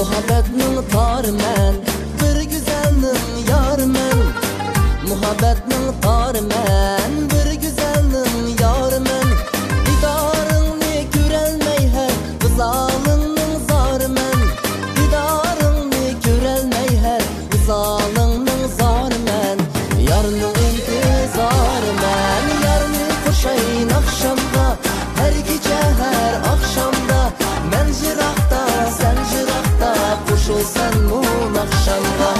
Muhabbetning tarimen, bir güzelning yarimen. Muhabbetning tarimen, bir güzelning yarimen. Didaringni ko'rolmay har vizolingning zorimen. Didaringni ko'rolmay har vizolingning zorimen. Yarning intizorimen, yarni qo'shayin oqshomda, har kecha har oqshomda. Men jiroqda, sen jiroqda, qo'shilsan mun oqshomga.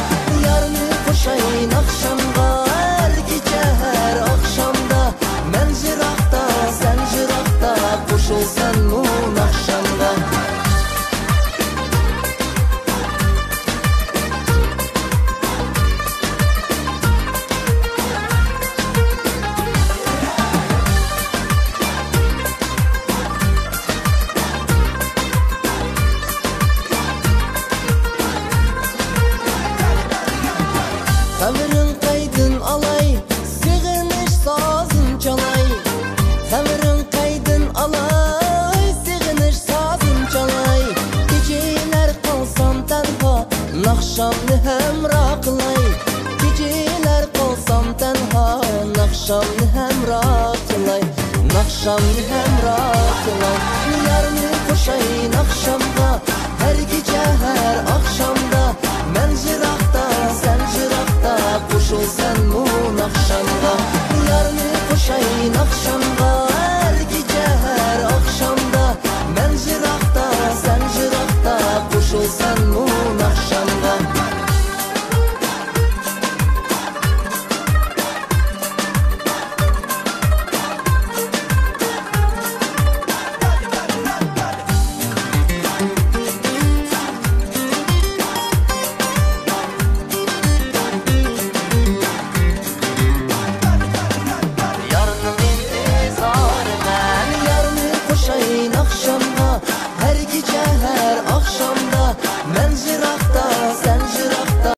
Yarni qo'shayin oqshomga, har kecha har oqshomda. Men jiroqda, sen jiroqda, qo'shilsan mun oqshomga. Xəmirin qaydın alay, sığınış sazın çalay. Xəmirin qaydın alay, sığınış sazın çalay. Geceler qalsam tənha, naxşamni həmrah qılay. Geceler qalsam tənha, naxşamni həmrah qılay. Naxşamni həmrah qılay. Yarni qo'shayin oqshom